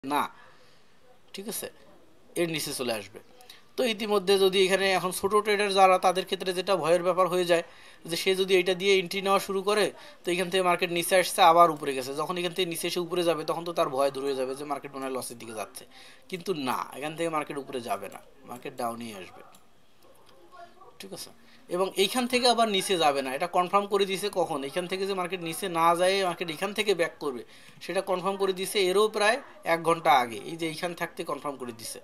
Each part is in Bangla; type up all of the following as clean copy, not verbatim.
না, ঠিক আছে, এর নিচে চলে আসবে। তো ইতিমধ্যে যদি এখানে এখন ছোট ট্রেডার যারা, তাদের ক্ষেত্রে যেটা ভয়ের ব্যাপার হয়ে যায় যে সে যদি এটা দিয়ে এন্ট্রি নেওয়া শুরু করে, তো এখান থেকে মার্কেট নিচে আসছে আবার উপরে গেছে, যখন এখান থেকে নিচে এসে উপরে যাবে তখন তো তার ভয় দূর হয়ে যাবে যে মার্কেট মনে হয় লসের দিকে যাচ্ছে। কিন্তু না, এখান থেকে মার্কেট উপরে যাবে না, মার্কেট ডাউনেই আসবে, ঠিক আছে। এবং এইখান থেকে আবার নিচে যাবে না, এটা কনফার্ম করে দিয়েছে কখন, এখান থেকে যে মার্কেট নিচে না যায় মার্কেট এখান থেকে ব্যাক করবে, সেটা কনফার্ম করে দিয়েছে এরও প্রায় 1 ঘন্টা আগে। এই যে এইখান থাকতে কনফার্ম করে দিছে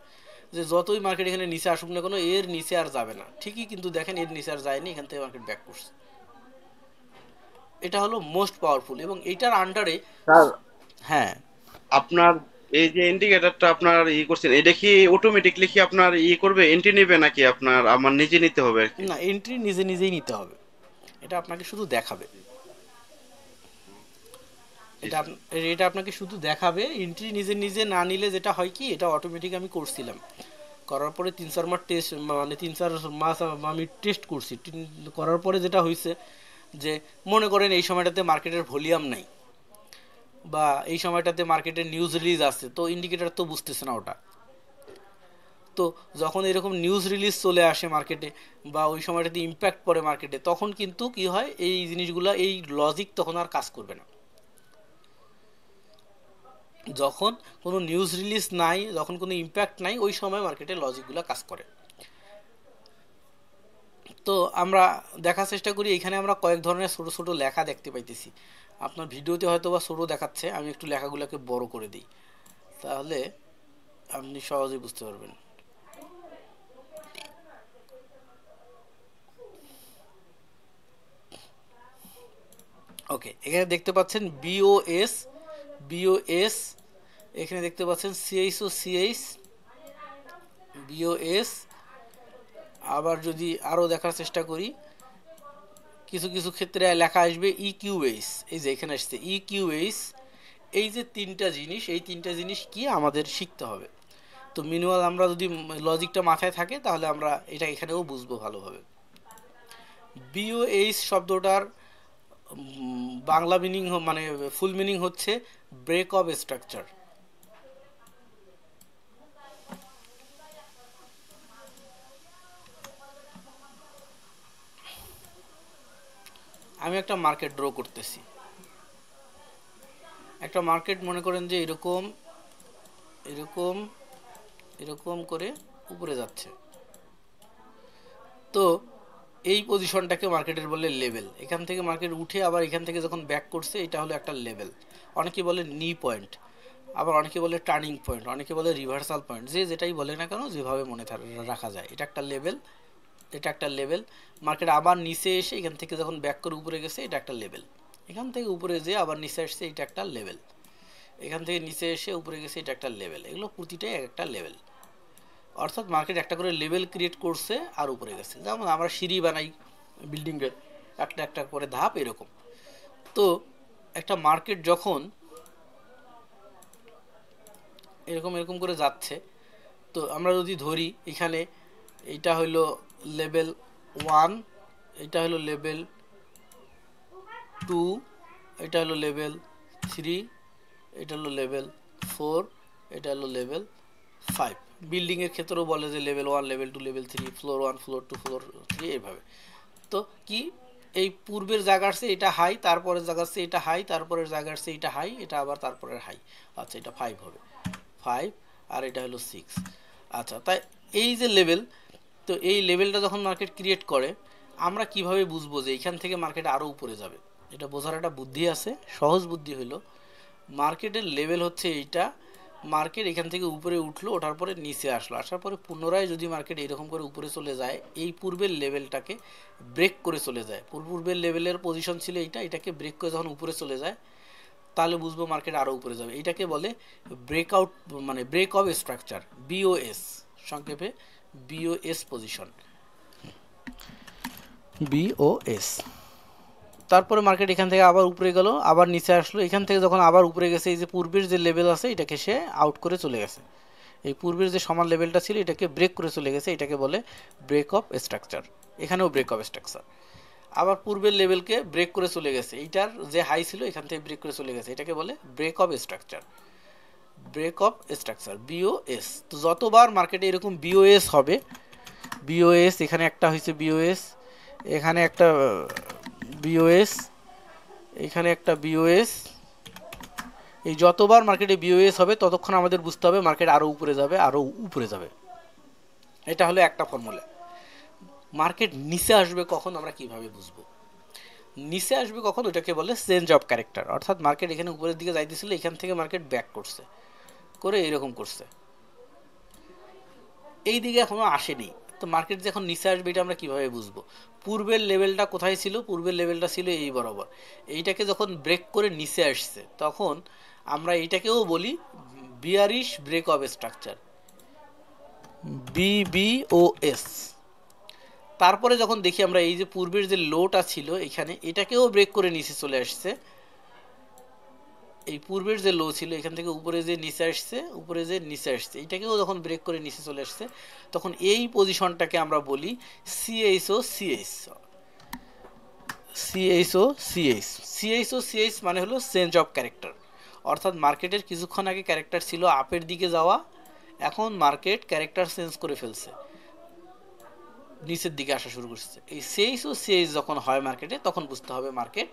যে যতই মার্কেট এখানে নিচে আসুক না কোনো, এর নিচে আর যাবে না। ঠিকই, কিন্তু দেখেন এর নিচে আর যায়নি, এখান থেকে মার্কেট ব্যাক করছে। এটা হলো মোস্ট পাওয়ারফুল এবং এইটার আন্ডারে। স্যার, হ্যাঁ। আপনার এই যে ইন্ডিকেটরটা আপনার করছেন, এটা কি অটোমেটিকলি কি আপনার করবে, এন্ট্রি নেবে, নাকি আপনার আমার নিজে নিতে হবে আর কি? না, এন্ট্রি নিজে নিজেই নিতে হবে, এটা আপনাকে শুধু দেখাবে। জি এটা স্যার। এটা আপনাকে শুধু দেখাবে, এন্ট্রি নিজে নিজে না নিলে যেটা হয় কি, এটা অটোমেটিক আমি করছিলাম, করার পরে 3-4 মাস টেস্ট, মানে 3-4 মাস আমি টেস্ট করছি। করার পরে যেটা হয়েছে যে, মনে করেন এই সময়টাতে মার্কেটের ভলিউম নাই, বা এই সময়টাতে মার্কেটের নিউজ রিলিজ আছে, তো ইন্ডিকেটর তো বুঝতেছে না ওটা। তো যখন এরকম নিউজ রিলিজ চলে আসে মার্কেটে, বা ওই সময়টাতে ইম্প্যাক্ট পড়ে মার্কেটে, তখন কিন্তু কি হয়, এই জিনিসগুলো, এই লজিক তখন আর কাজ করবে না। যখন কোনো নিউজ রিলিজ নাই, যখন কোনো ইম্প্যাক্ট নাই, ওই সময় মার্কেটে লজিকগুলো কাজ করে। তো আমরা দেখার চেষ্টা করি, এখানে আমরা কয়েক ধরনের ছোট ছোট লেখা দেখতে পাইতেছি। আপনার ভিডিওতে হয়তো বা ছোট দেখাচ্ছে, আমি একটু লেখাগুলোকে বড় করে দিই, তাহলে আপনি সহজেই বুঝতে পারবেন। ওকে, এখানে দেখতে পাচ্ছেন বিওএস, বিওএস, এখানে দেখতে পাচ্ছেন সিএইচ ও সিএইচ, বিওএস। আবার যদি আরও দেখার চেষ্টা করি, কিছু কিছু ক্ষেত্রে লেখা আসবে ইকিউএইচ, এই যে এখানে আসছে ইকিউএইচ। এই যে তিনটা জিনিস, এই তিনটা জিনিস কি আমাদের শিখতে হবে। তো মিনিমাল আমরা যদি লজিকটা মাথায় থাকে, তাহলে আমরা এটা এখানেও বুঝবো ভালোভাবে। বিওএইচ শব্দটার বাংলা মিনিং, মানে ফুল মিনিং হচ্ছে ব্রেক অফ স্ট্রাকচার। আমি একটা মার্কেট ড্র করতেছি, একটা মার্কেট মনে করেন যে এরকম এরকম এরকম করে উপরে যাচ্ছে। তো এই পজিশনটাকে মার্কেটের বলে লেভেল। এখান থেকে মার্কেট উঠে আবার এখান থেকে যখন ব্যাক করছে, এটা হলো একটা লেভেল। অনেকে বলে নি পয়েন্ট, আবার অনেকে বলে টার্নিং পয়েন্ট, অনেকে বলে রিভার্সাল পয়েন্ট, যে যেটাই বলে না কেন, যেভাবে মনে রাখা যায়, এটা একটা লেভেল। এটা একটা লেভেল। মার্কেট আবার নিচে এসে এখান থেকে যখন ব্যাক করে উপরে গেছে, এটা একটা লেভেল। এখান থেকে উপরে যেয়ে আবার নিচে আসছে, এটা একটা লেভেল। এখান থেকে নিচে এসে উপরে গেছে, এটা একটা লেভেল। এগুলো প্রতিটাই এক একটা লেভেল। অর্থাৎ মার্কেট একটা করে লেভেল ক্রিয়েট করছে আর উপরে গেছে, যেমন আমরা সিঁড়ি বানাই বিল্ডিংয়ের, একটা একটা করে ধাপ এরকম। তো একটা মার্কেট যখন এরকম এরকম করে যাচ্ছে, তো আমরা যদি ধরি এখানে, এইটা হলো লেভেল 1, এটা হলো লেভেল 2, এটা হলো লেভেল 3, এটা হলো লেভেল 4, এটা হলো লেভেল 5। বিল্ডিংয়ের ক্ষেত্রেও বলে যে level 1, level 2, level 3, floor 1, floor 2, floor 3, এইভাবে। তো কি, এই পূর্বের জায়গার চেয়ে এটা হাই, তারপরের জায়গার চেয়ে এটা হাই, তারপরের জায়গার চেয়ে এটা হাই, এটা আবার তারপরের হাই। আচ্ছা, এটা 5 হবে, 5, আর এটা হলো 6। আচ্ছা, তাই এই যে লেভেল, তো এই লেভেলটা যখন মার্কেট ক্রিয়েট করে, আমরা কিভাবে বুঝবো যে এইখান থেকে মার্কেট আরও উপরে যাবে? এটা বোঝার একটা বুদ্ধি আছে, সহজ বুদ্ধি হলো, মার্কেটের লেভেল হচ্ছে এইটা। মার্কেট এখান থেকে উপরে উঠলো, ওঠার পরে নিচে আসলো, আসার পরে পুনরায় যদি মার্কেট এরকম করে উপরে চলে যায়, এই পূর্বের লেভেলটাকে ব্রেক করে চলে যায়, পূর্বের লেভেলের পজিশন ছিল এইটা, এটাকে ব্রেক করে যখন উপরে চলে যায়, তাহলে বুঝবো মার্কেট আরও উপরে যাবে। এটাকে বলে ব্রেকআউট, মানে ব্রেক অফ স্ট্রাকচার, বিওএস, সংক্ষেপে বিওএস পজিশন, বিওএস। তারপরে মার্কেট এখান থেকে আবার উপরে গেল, আবার নিচে আসলো, এখান থেকে যখন আবার উপরে গেছে, এই যে পূর্বের যে লেভেল আছে এটাকে সে আউট করে চলে গেছে, এই পূর্বের যে সমান লেভেলটা ছিল এটাকে ব্রেক করে চলে গেছে, এটাকে বলে ব্রেক অফ স্ট্রাকচার। এখানেও ব্রেক অফ স্ট্রাকচার। আবার পূর্বের লেভেলকে ব্রেক করে চলে গেছে, এইটার যে হাই ছিল এখান থেকে ব্রেক করে চলে গেছে, এটাকে বলে break of structure, break of structure, BOS. তো যতবার মার্কেটে এরকম বিওএস হবে, বিওএস এখানে একটা হয়েছে, বিওএস এখানে একটা, বিওএস এখানে একটা, বিওএস, এই যতবার মার্কেটে বিওএস হবে ততক্ষণ আমাদের বুঝতে হবে মার্কেট আরও উপরে যাবে, আরও উপরে যাবে। এটা হলো একটা ফর্মুলা। মার্কেট নিচে আসবে কখন আমরা কিভাবে বুঝবো? নিচে আসবে কখন, ওটাকে বলে চেঞ্জ অফ ক্যারেক্টার। অর্থাৎ মার্কেট এখানে উপরের দিকে যাইতেছিল, এখান থেকে মার্কেট ব্যাক করছে, করে এরকম করছে, এই দিকে এখনো আসেনি। তো মার্কেট যখন নিচে আসবে এটা আমরা কিভাবে বুঝবো? পূর্বের লেভেলটা কোথায় ছিল? পূর্বের লেভেলটা ছিল এই বরাবর। এইটাকে যখন ব্রেক করে নিচে আসছে তখন আমরা এইটাকেও বলি বিয়ারিশ ব্রেক অফ স্ট্রাকচার, বিবিওএস। তারপরে যখন দেখি আমরা এই যে পূর্বের যে লোটা ছিল এখানে, এটাকেও ব্রেক করে নিচে চলে আসছে, এই পূর্বের যে লো ছিল এখান থেকে উপরে যে নিচে আসছে, উপরে যে নিচে আসছে, এটাকেও যখন ব্রেক করে নিচে চলে আসছে তখন এই পজিশনটাকে আমরা বলি CHO CH, CHO CH. CHO CH মানে হলো চেঞ্জ অফ ক্যারেক্টার। অর্থাৎ মার্কেটের কিছুক্ষণ আগে ক্যারেক্টার ছিল আপের দিকে যাওয়া, এখন মার্কেট ক্যারেক্টার চেঞ্জ করে ফেলছে, নিচের দিকে আসা শুরু করছে। এই সিএইচও সিএইচ যখন হয় মার্কেটে তখন বুঝতে হবে মার্কেট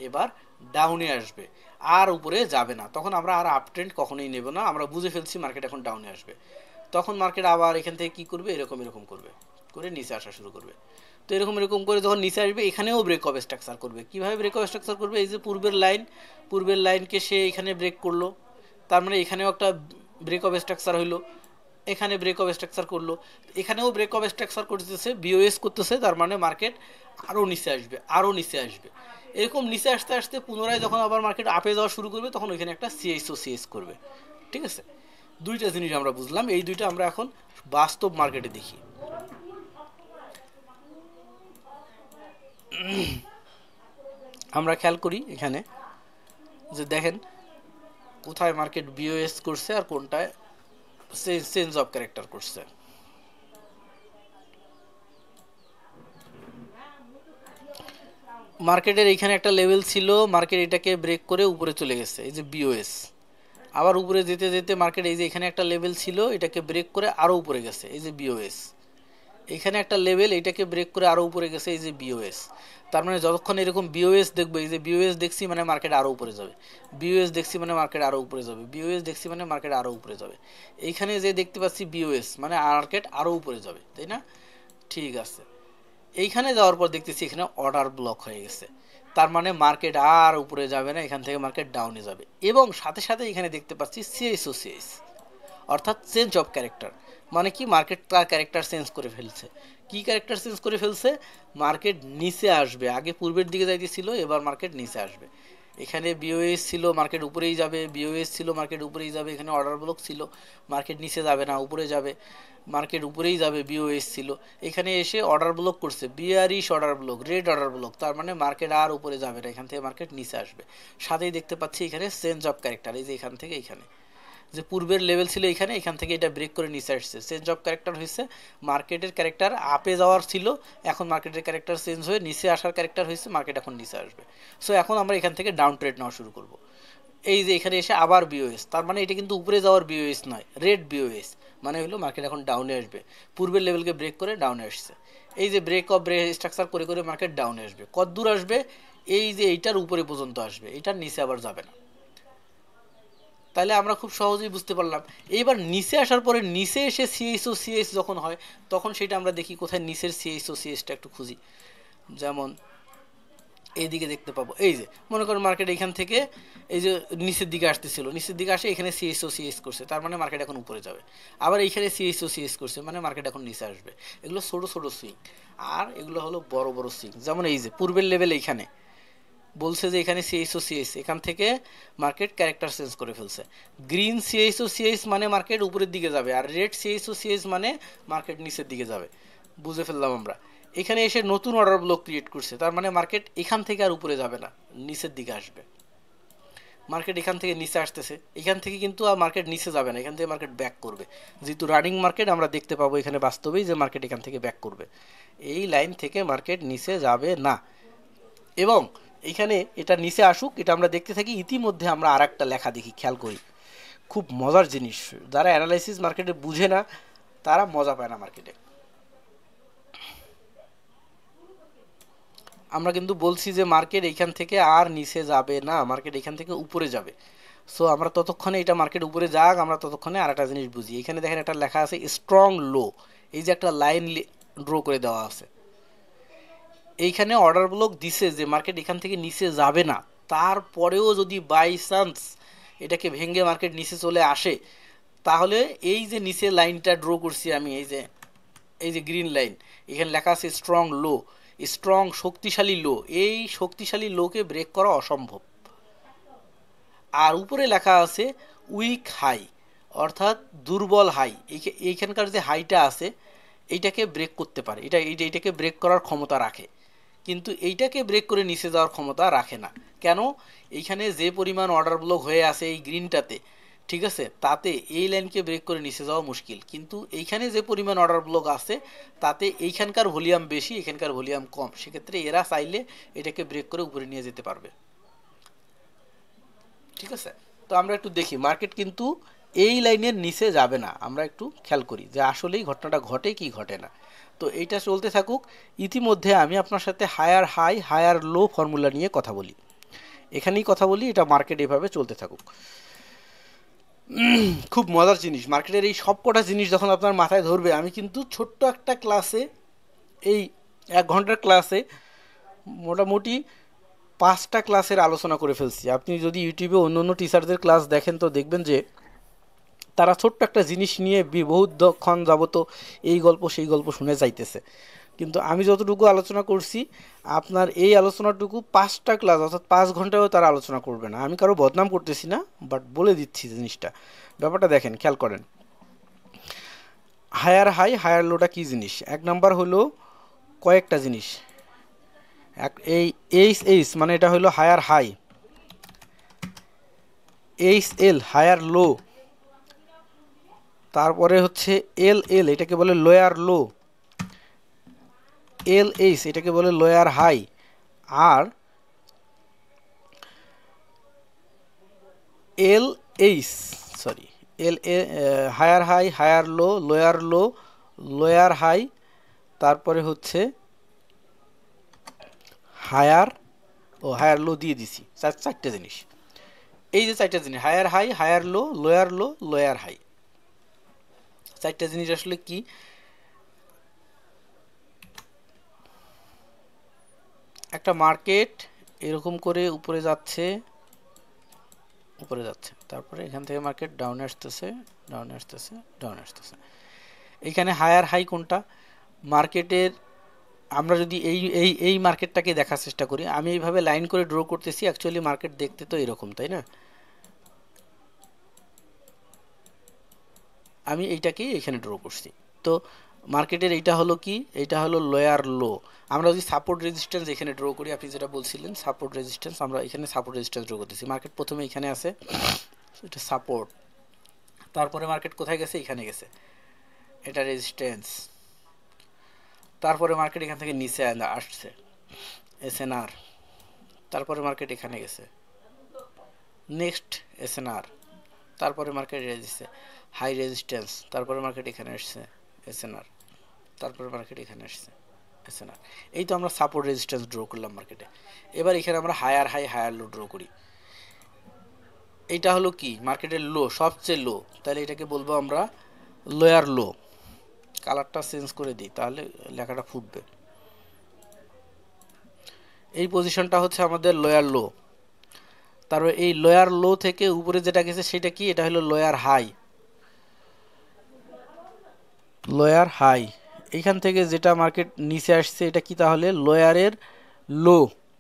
এবার ডাউনে আসবে, আর উপরে যাবে না। তখন আমরা আর আপ ট্রেন্ড কখনোই নেব না, আমরা বুঝে ফেলছি মার্কেট এখন ডাউনে আসবে। তখন মার্কেট আবার এখান থেকে কি করবে, এরকম এরকম করবে, করে নিচে আসা শুরু করবে। তো এরকম এরকম করে যখন নিচে আসবে এখানেও ব্রেক অফ স্ট্রাকচার করবে। কীভাবে ব্রেক অফ স্ট্রাকচার করবে? এই যে পূর্বের লাইন, পূর্বের লাইনকে সে এখানে ব্রেক করলো, তার মানে এখানেও একটা ব্রেক অফ স্ট্রাকচার হইলো, এখানে ব্রেক অফ স্ট্রাকচার করলো, এখানেও ব্রেক অফ স্ট্রাকচার করতেছে, বিওএস করতেছে, তার মানে মার্কেট আরও নিচে আসবে, আরও নিচে আসবে। এরকম নিচে আসতে আসতে পুনরায় যখন আবার মার্কেট আপে যাওয়া শুরু করবে তখন ওইখানে একটা সিএইচও সিএইচ করবে। ঠিক আছে, দুইটা জিনিস আমরা বুঝলাম, এই দুইটা আমরা এখন বাস্তব মার্কেটে দেখি। আমরা খেয়াল করি এখানে যে দেখেন কোথায় মার্কেট বিওএস করছে আর কোনটায় চেঞ্জ অফ ক্যারেক্টার করছে। মার্কেটের এইখানে একটা লেভেল ছিল, মার্কেট এটাকে ব্রেক করে উপরে চলে গেছে, এই যে বিওএস। আবার উপরে যেতে যেতে মার্কেট এই যে এখানে একটা লেভেল ছিল, এটাকে ব্রেক করে আরও উপরে গেছে, এই যে বিওএস। এখানে একটা লেভেল, এটাকে ব্রেক করে আরও উপরে গেছে, এই যে বিওএস। তার মানে যতক্ষণ এরকম বিওএস দেখবো, এই যে বিওএস দেখছি মানে মার্কেট আরও উপরে যাবে, বিওএস দেখছি মানে মার্কেট আরও উপরে যাবে, বিওএস দেখছি মানে মার্কেট আরও উপরে যাবে। এইখানে যে দেখতে পাচ্ছি বিওএস মানে মার্কেট আরও উপরে যাবে, তাই না? ঠিক আছে, এইখানে যাওয়ার পর দেখতেছি এখানে অর্ডার ব্লক হয়ে গেছে, তার মানে মার্কেট আর উপরে যাবে না, এখান থেকে মার্কেট ডাউনে যাবে। এবং সাথে সাথে এখানে দেখতে পাচ্ছি সিএইচও সিএইচ, অর্থাৎ চেঞ্জ অফ ক্যারেক্টার। মানে কি, মার্কেট তার ক্যারেক্টার চেঞ্জ করে ফেলছে। কি ক্যারেক্টার চেঞ্জ করে ফেলছে? মার্কেট নিচে আসবে, আগে পূর্বের দিকে যাইতেছিল, এবার মার্কেট নিচে আসবে। এখানে বিওএস ছিল, মার্কেট উপরেই যাবে, বিওএস ছিল, মার্কেট উপরেই যাবে। এখানে অর্ডার ব্লক ছিল, মার্কেট নিচে যাবে না, উপরে যাবে, মার্কেট উপরেই যাবে, বিওএস ছিল। এখানে এসে অর্ডার ব্লক করছে, bearish order block, red order block, তার মানে মার্কেট আর উপরে যাবে না, এখান থেকে মার্কেট নিচে আসবে। সাথেই দেখতে পাচ্ছি এখানে চেঞ্জ অফ ক্যারেক্টার, এই যে এখান থেকে এখানে যে পূর্বের লেভেল ছিল এখানে, এখান থেকে এটা ব্রেক করে নিচে আসছে, চেঞ্জ অফ ক্যারেক্টার হয়েছে। মার্কেটের ক্যারেক্টার আপে যাওয়ার ছিল, এখন মার্কেটের ক্যারেক্টার চেঞ্জ হয়ে নিচে আসার ক্যারেক্টার হয়েছে, মার্কেট এখন নিচে আসবে। সো এখন আমরা এখান থেকে ডাউন ট্রেড নেওয়া শুরু করব। এই যে এখানে এসে আবার বিওএস, তার মানে এটা কিন্তু উপরে যাওয়ার বিওএস নয়, রেড বিওএস, মানে হলো মার্কেট এখন ডাউনে আসবে, পূর্বের লেভেলকে ব্রেক করে ডাউনে আসছে। এই যে ব্রেক অফ স্ট্রাকচার করে করে মার্কেট ডাউনে আসবে, কত দূর আসবে? এই যে এইটার উপরে পর্যন্ত আসবে, এটার নিচে আবার যাবে না। তাহলে আমরা খুব সহজেই বুঝতে পারলাম। এইবার নিচে আসার পরে নিচে এসে সিএইচও সিএইচ যখন হয় তখন সেটা আমরা দেখি কোথায় নিচের সিএইচও সিএইচটা একটু খুঁজি। যেমন এইদিকে দেখতে পাবো, এই যে মনে করেন মার্কেট এখান থেকে এই যে নিচের দিকে আসতেছিল, নিচের দিকে আসে এখানে সিএইচও সিএইচ করছে, তার মানে মার্কেট এখন উপরে যাবে। আবার এইখানে সিএইচও সিএইচ করছে, মানে মার্কেট এখন নিচে আসবে। এগুলো ছোটো ছোটো সুইং, আর এগুলো হলো বড় বড় সুইং। যেমন এই যে পূর্বের লেভেল এইখানে বলছে যে এখানে সিএইচও সিএইচ, এখান থেকে মার্কেট ক্যারেক্টার চেঞ্জ করে ফেলছে। গ্রিন সিএইচও সিএইচ মানে মার্কেট উপরের দিকে যাবে, আর রেড সিএইচও সিএইচ মানে মার্কেট নিচের দিকে যাবে। বুঝে ফেললাম আমরা। এখানে এসে নতুন অর্ডার ব্লক ক্রিয়েট করছে, তার মানে মার্কেট এখান থেকে আর উপরে যাবে না, নিচের দিকে আসবে। মার্কেট এখান থেকে নিচে আসতেছে, এখান থেকে কিন্তু আর মার্কেট নিচে যাবে না, এখান থেকে মার্কেট ব্যাক করবে। যেহেতু রানিং মার্কেট আমরা দেখতে পাবো এখানে বাস্তবেই যে মার্কেট এখান থেকে ব্যাক করবে, এই লাইন থেকে মার্কেট নিচে যাবে না। এবং এখানে এটা নিচে আসুক, এটা আমরা দেখতে থাকি। ইতিমধ্যে আমরা আর একটা লেখা দেখি, খেয়াল করি খুব মজার জিনিস, যারা অ্যানালাইসিস মার্কেটে বুঝে না তারা মজা পায় না মার্কেটে। আমরা কিন্তু বলছি যে মার্কেট এইখান থেকে আর নিচে যাবে না, মার্কেট এখান থেকে উপরে যাবে। সো আমরা ততক্ষণে এটা মার্কেট উপরে যাক, আমরা ততক্ষণে আর একটা জিনিস বুঝি। এখানে দেখেন একটা লেখা আছে স্ট্রং লো, এই যে একটা লাইন ড্র করে দেওয়া আছে, এইখানে অর্ডার ব্লক দিছে যে মার্কেট এখান থেকে নিচে যাবে না, তারপরেও যদি বাই চান্স এটাকে ভেঙে মার্কেট নিচে চলে আসে, তাহলে এই যে নিচে লাইনটা ড্র করছি আমি, এই যে গ্রিন লাইন, এখানে লেখা আছে স্ট্রং লো, স্ট্রং শক্তিশালী লো, এই শক্তিশালী লোকে ব্রেক করা অসম্ভব। আর উপরে লেখা আছে উইক হাই, অর্থাৎ দুর্বল হাই, এইখানকার যে হাইটা আছে এইটাকে ব্রেক করতে পারে, এইটাকে ব্রেক করার ক্ষমতা রাখে, কিন্তু এইটাকে ব্রেক করে নিচে যাওয়ার ক্ষমতা রাখে না। কেন? এইখানে যে পরিমাণ অর্ডার ব্লক হয়ে আছে এই গ্রিনটাতে, ঠিক আছে, তাতে এই লাইনকে ব্রেক করে নিচে যাওয়া মুশকিল, কিন্তু এইখানে যে পরিমাণ অর্ডার ব্লক আছে তাতে এইখানকার ভলিউম বেশি, এখানকার ভলিউম কম, সেক্ষেত্রে এরা চাইলে এটাকে ব্রেক করে উপরে নিয়ে যেতে পারবে। ঠিক আছে, তো আমরা একটু দেখি মার্কেট কিন্তু এই লাইনের নিচে যাবে না, আমরা একটু খেয়াল করি যে আসলেই ঘটনাটা ঘটে কি ঘটে না। তো এইটা চলতে থাকুক, ইতিমধ্যে আমি আপনার সাথে higher high higher low formula নিয়ে কথা বলি, এখানেই কথা বলি, এটা মার্কেট এভাবে চলতে থাকুক। খুব মজার জিনিস, মার্কেটের এই সব কটা জিনিস যখন আপনার মাথায় ধরবে, আমি কিন্তু ছোট্ট একটা ক্লাসে, এই 1 ঘন্টার ক্লাসে মোটামুটি 5টা ক্লাসের আলোচনা করে ফেলছি। আপনি যদি ইউটিউবে অন্য অন্য টিচারদের ক্লাস দেখেন তো দেখবেন যে তারা ছোট্ট একটা জিনিস নিয়ে বহুক্ষণ যাবত এই গল্প সেই গল্প শুনে যাইতেছে, কিন্তু আমি যতটুকু আলোচনা করছি আপনার এই আলোচনাটুকু 5টা ক্লাস অর্থাৎ 5 ঘন্টায়ও তারা আলোচনা করবে না। আমি কারো বদনাম করতেছি না, বাট বলে দিচ্ছি জিনিসটা, ব্যাপারটা দেখেন, খেয়াল করেন। হায়ার হাই হায়ার লোটা কী জিনিস? 1 নাম্বার হলো কয়েকটা জিনিস, এই এইচ মানে এটা হলো হায়ার হাই, এল হায়ার লো, তারপরে হচ্ছে এল এটাকে বলে লোয়ার লো, এইচ এটাকে বলে লোয়ার হাই, আর H sorry higher high higher low lower high, তারপরে হচ্ছে হায়ার লো দিয়ে দিছি, 4টে জিনিস। এই যে 4টে জিনিস, higher high higher low lower high, 4টে জিনিস আসলে কি? একটা মার্কেট এরকম করে উপরে যাচ্ছে, তারপরে এখান থেকে মার্কেট ডাউনে আসতেছে, এইখানে হায়ার হাই কোনটা মার্কেটের? আমরা যদি এই মার্কেটটাকে দেখার চেষ্টা করি, আমি এইভাবে লাইন করে ড্র করতেছি, অ্যাকচুয়ালি মার্কেট দেখতে তো এরকম, তাই না? আমি এইটাকেই এখানে ড্র করছি। তো মার্কেটের এইটা হলো কি? এইটা হলো লোয়ার লো। আমরা যদি সাপোর্ট রেজিস্ট্যান্স এখানে ড্র করি, আপনি যেটা বলছিলেন সাপোর্ট রেজিস্ট্যান্স, আমরা এখানে সাপোর্ট রেজিস্ট্যান্স ড্র করতেছি। মার্কেট প্রথমে এখানে আছে, এটা সাপোর্ট, তারপরে মার্কেট কোথায় গেছে? এখানে গেছে, এটা রেজিস্ট্যান্স, তারপরে মার্কেট এখান থেকে নিচে আসছে এসএনআর, তারপরে মার্কেট এখানে গেছে, নেক্সট এসএনআর, তারপরে মার্কেট দিচ্ছে হাই রেজিস্ট্যান্স, তারপরে মার্কেট এখানে আসছে এসএনআর, তারপরে মার্কেট এখানে আসছে এসএনআর। এই তো আমরা সাপোর্ট রেজিস্ট্যান্স ড্র করলাম মার্কেটে। এবার এখানে আমরা higher high higher low draw করি। এইটা হলো কি? মার্কেটের লো, সবচেয়ে লো, তাহলে এটাকে বলবো আমরা লোয়ার লো। কালারটা চেঞ্জ করে দিই, তাহলে লেখাটা ফুটবে। এই পজিশনটা হচ্ছে আমাদের লোয়ার লো, তারপর এই লোয়ার লো থেকে উপরে যেটা গেছে সেটা কি? এটা হলো লোয়ার হাই, এইখান থেকে যেটা মার্কেট নিচে আসছে এটা কি? তাহলে লোয়ারের লো,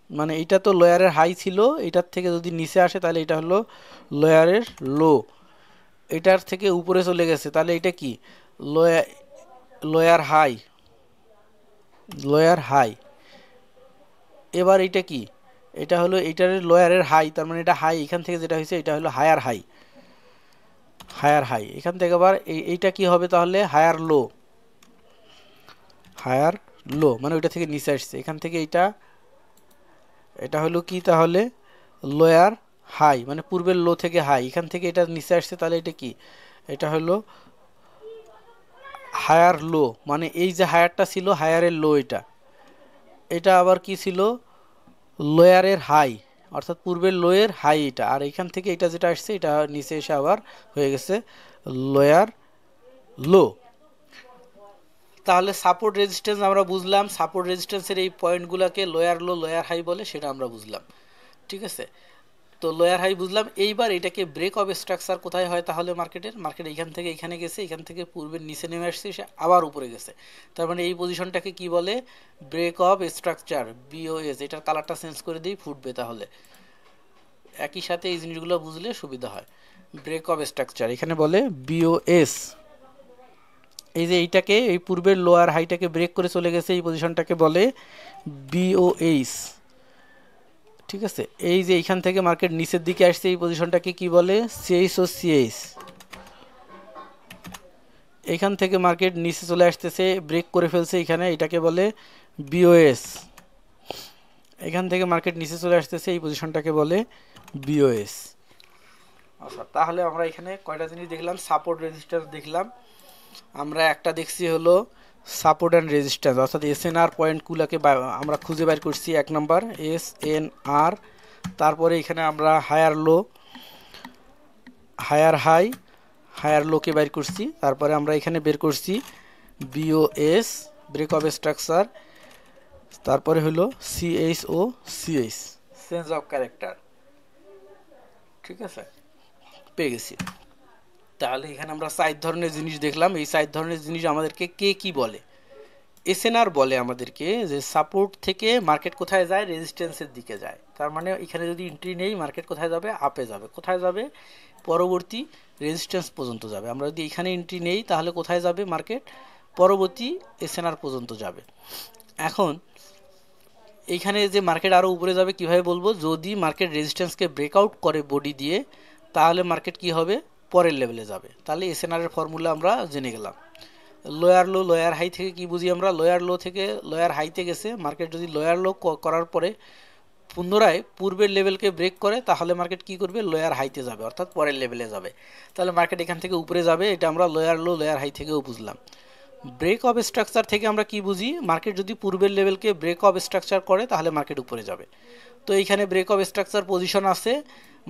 মানে এটা তো লোয়ারের হাই ছিল, এটার থেকে যদি নিচে আসে তাহলে এটা হলো লোয়ারের লো, এটার থেকে উপরে চলে গেছে তাহলে এটা কি? Lower high. এবার এটা কি? এটা হলো এটার লোয়ারের হাই, তার মানে এটা হাই, এখান থেকে যেটা হয়েছে এটা হলো হায়ার হাই, এখান থেকে আবার এইটা কি হবে? তাহলে হায়ার লো, মানে ওইটা থেকে নিচে আসছে, এখান থেকে এটা হলো কি? তাহলে লোয়ার হাই, মানে পূর্বের লো থেকে হাই, এখান থেকে এটা নিচে আসছে, তাহলে এটা কি, এটা হলো হায়ার লো, মানে এই যে হায়ারটা ছিল হায়ারের লো, এটা এটা আবার কি ছিল, লোয়ারের হাই, অর্থাৎ পূর্বের লোয়ের হাই এটা, আর এখান থেকে এটা যেটা আসছে এটা নিচে এসে আবার হয়ে গেছে লোয়ার লো। তাহলে সাপোর্ট রেজিস্ট্যান্স আমরা বুঝলাম, সাপোর্ট রেজিস্ট্যান্সের এই পয়েন্টগুলোকে লোয়ার লো লোয়ার হাই বলে, সেটা আমরা বুঝলাম। ঠিক আছে, তো লোয়ার হাই বুঝলাম। এইবার এটাকে ব্রেক অফ স্ট্রাকচার কোথায় হয় তাহলে মার্কেট এইখান থেকে এখানে গেছে, এখান থেকে পূর্বের নিচে নেমে আসছে, সে আবার উপরে গেছে, তার মানে এই পজিশনটাকে কি বলে, ব্রেক অফ স্ট্রাকচার, বিওএস। এটার কালারটা চেঞ্জ করে দিই, ফুটবে তাহলে, একই সাথে এই জিনিসগুলো বুঝলে সুবিধা হয়। ব্রেক অফ স্ট্রাকচার এখানে বলে বিওএস। এই যে এইটাকে, এই পূর্বের লোয়ার হাইটাকে ব্রেক করে চলে গেছে, এই পজিশনটাকে বলে বিওএইচ। ঠিক আছে, এই যে এইখান থেকে মার্কেট নিচের দিকে আসছে, এই পজিশনটাকে কি বলে, সিএইচ ও সিএইচ। এখান থেকে মার্কেট নিচে চলে আসতেছে, ব্রেক করে ফেলছে এখানে, এটাকে বলে বিওএস। এখান থেকে মার্কেট নিচে চলে আসতেছে, এই পজিশনটাকে বলে বিওএস। আচ্ছা, তাহলে আমরা এখানে কয়টা জিনিস দেখলাম, সাপোর্ট রেজিস্ট্যান্স দেখলাম আমরা, একটা দেখছি হলো সাপোর্ট অ্যান্ড রেজিস্ট্যান্স, অর্থাৎ এসএনআর পয়েন্টগুলোকে আমরা খুঁজে বের করছি, এক নাম্বার এসএনআর। তারপরে এখানে আমরা higher low, higher high, higher লোকে বের করছি। তারপরে আমরা এখানে বের করছি বিওএস, ব্রেক অফ স্ট্রাকচার। তারপরে হলো CH O CH, change of character. ঠিক আছে, পেয়ে গেছি। তাহলে এখানে আমরা 4 ধরনের জিনিস দেখলাম। এই 4 ধরনের জিনিস আমাদেরকে কে কি বলে, এসএনআর বলে আমাদেরকে যে সাপোর্ট থেকে মার্কেট কোথায় যায়, রেজিস্ট্যান্সের দিকে যায়। তার মানে এখানে যদি এন্ট্রি নেই, মার্কেট কোথায় যাবে, আপে যাবে। কোথায় যাবে, পরবর্তী রেজিস্ট্যান্স পর্যন্ত যাবে। আমরা যদি এখানে এন্ট্রি নেই তাহলে কোথায় যাবে, মার্কেট পরবর্তী এসএনআর পর্যন্ত যাবে। এখন এইখানে যে মার্কেট আরও উপরে যাবে কিভাবে বলবো, যদি মার্কেট রেজিস্ট্যান্সকে ব্রেকআউট করে বডি দিয়ে, তাহলে মার্কেট কি হবে, পরের লেভেলে যাবে। তাহলে এসএনআর এর ফর্মুলা আমরা জেনে গেলাম। লোয়ার লো লোয়ার হাই থেকে কি বুঝি আমরা, লোয়ার লো থেকে লোয়ার হাইতে গেছে মার্কেট, যদি লোয়ার লো করার পরে পুনরায় পূর্বের লেভেলকে ব্রেক করে, তাহলে মার্কেট কি করবে, লোয়ার হাইতে যাবে, অর্থাৎ পরের লেভেলে যাবে। তাহলে মার্কেট এখান থেকে উপরে যাবে, এটা আমরা লোয়ার লো লোয়ার হাই থেকেও বুঝলাম। ব্রেক অফ স্ট্রাকচার থেকে আমরা কি বুঝি, মার্কেট যদি পূর্বের লেভেলকে ব্রেক অফ স্ট্রাকচার করে তাহলে মার্কেট উপরে যাবে। তো এইখানে ব্রেক অফ স্ট্রাকচার পজিশন আছে,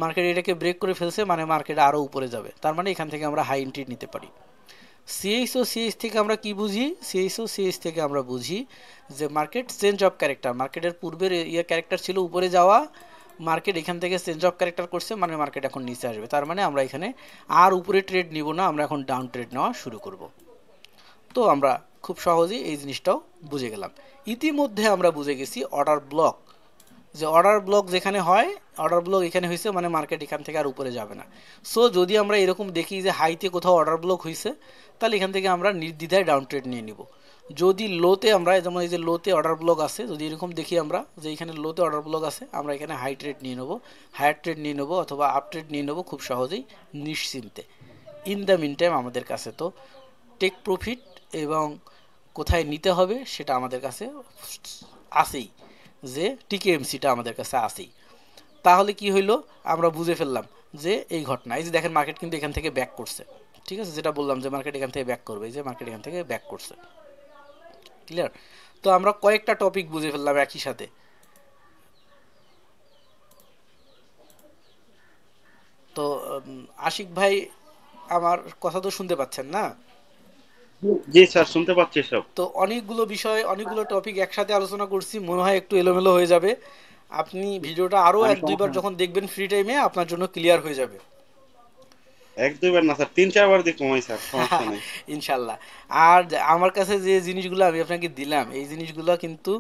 মার্কেট এটাকে ব্রেক করে ফেলছে, মানে মার্কেট আরও উপরে যাবে, তার মানে এখান থেকে আমরা হাই এন্ট্রি নিতে পারি। সিএইচ ও সিএইচ থেকে আমরা কি বুঝি, সিএইচ ও সিএইচ থেকে আমরা বুঝি যে মার্কেট চেঞ্জ অফ ক্যারেক্টার, মার্কেটের পূর্বের ক্যারেক্টার ছিল উপরে যাওয়া, মার্কেট এখান থেকে চেঞ্জ অফ ক্যারেক্টার করছে, মানে মার্কেট এখন নিচে আসবে। তার মানে আমরা এখানে আর উপরে ট্রেড নিব না, আমরা এখন ডাউন ট্রেড নেওয়া শুরু করব। তো আমরা খুব সহজেই এই জিনিসটাও বুঝে গেলাম। ইতিমধ্যে আমরা বুঝে গেছি অর্ডার ব্লক, যে অর্ডার ব্লক যেখানে হয়, অর্ডার ব্লক এখানে হয়েছে, মানে মার্কেট এখান থেকে আর উপরে যাবে না। সো যদি আমরা এরকম দেখি যে হাইতে কোথাও অর্ডার ব্লক হয়েছে, তাহলে এখান থেকে আমরা নির্দ্বিধায় ডাউন ট্রেড নিয়ে নিব। যদি লোতে আমরা, যেমন এই যে লোতে অর্ডার ব্লক আছে, যদি এরকম দেখি আমরা যে এখানে লোতে অর্ডার ব্লক আছে, আমরা এখানে হাই ট্রেড নিয়ে নেবো, হায়ার ট্রেড নিয়ে নেবো, অথবা আপ ট্রেড নিয়ে নেবো খুব সহজেই নিশ্চিন্তে। ইন দ্য মিন টাইম আমাদের কাছে তো টেক প্রফিট এবং কোথায় নিতে হবে সেটা আমাদের কাছে আসেই, যে টিকেএমসিটা আমাদের কাছে আসেই। তাহলে কি হইলো, আমরা বুঝে ফেললাম যে এই ঘটনা, এই যে দেখেন মার্কেট কিন্তু এখান থেকে ব্যাক করছে। ঠিক আছে, যেটা বললাম যে মার্কেট এখান থেকে ব্যাক করবে, এই যে মার্কেট এখান থেকে ব্যাক করছে। ক্লিয়ার? তো আমরা কয়েকটা টপিক বুঝে ফেললাম একই সাথে। তো আশিক ভাই, আমার কথা তো শুনতে পাচ্ছেন না? জি স্যার, শুনতে পাচ্ছি সব। তো অনেকগুলো বিষয়, অনেকগুলো টপিক একসাথে আলোচনা করছি, মনে হয় একটু এলোমেলো হয়ে যাবে। আপনি ভিডিওটা আরও আমি এক দুইবার সমস্যা নেই। যখন দেখবেন ফ্রি টাইমে, আপনার জন্য ক্লিয়ার হয়ে যাবে। এক দুইবার না স্যার, তিন চারবার দিয়ে কমাই স্যার, সমস্যা নেই। ইনশাল্লাহ। আর আমার কাছে যে জিনিসগুলো আমি আপনাকে দিলাম, এই জিনিসগুলো কিন্তু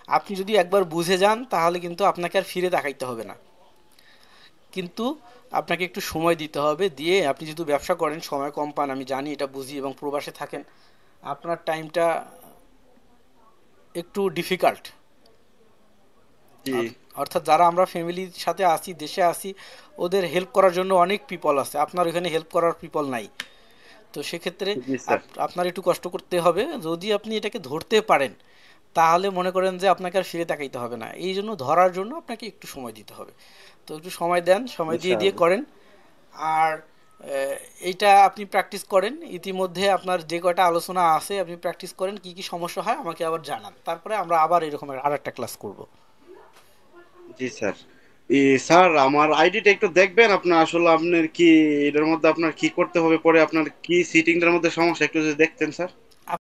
আপনি যদি একবার বুঝে যান, তাহলে কিন্তু আপনাকে আর ফিরে তাকাইতে হবে না। কিন্তু আপনাকে একটু সময় দিতে হবে, দিয়ে আপনি যেহেতু ব্যবসা করেন, সময় কম পান, আমি জানি, এটা বুঝি, এবং প্রবাসে থাকেন, আপনার টাইমটা একটু ডিফিকাল্ট। জি অর্থাৎ যারা আমরা ফ্যামিলির সাথে আসি, দেশে আসি, ওদের হেল্প করার জন্য অনেক পিপল আছে, আপনার ওখানে হেল্প করার পিপল নাই। তো সেক্ষেত্রে জি স্যার। আপনার একটু কষ্ট করতে হবে। যদি আপনি এটাকে ধরতে পারেন, তাহলে মনে করেন যে আপনাকে আর ফিরে তাকাইতে হবে না। এই জন্য ধরার জন্য আপনাকে একটু সময় দিতে হবে। তো একটু সময় দেন, সময় দিয়ে দিয়ে ইনশাআল্লাহ। করেন। আর এইটা আপনি প্র্যাকটিস করেন, ইতিমধ্যে আপনার যে কয়টা আলোচনা আছে আপনি প্র্যাকটিস করেন, কি কি সমস্যা হয় আমাকে আবার জানান, তারপরে আমরা আবার এরকম আর একটা ক্লাস করব। জি স্যার। স্যার আমার আইডিটা একটু দেখবেন আপনার, আসলে আপনার কি এটার মধ্যে আপনার কি করতে হবে, পরে আপনার কি সিটিংটার মধ্যে সমস্যা একটু যদি দেখতেন স্যার।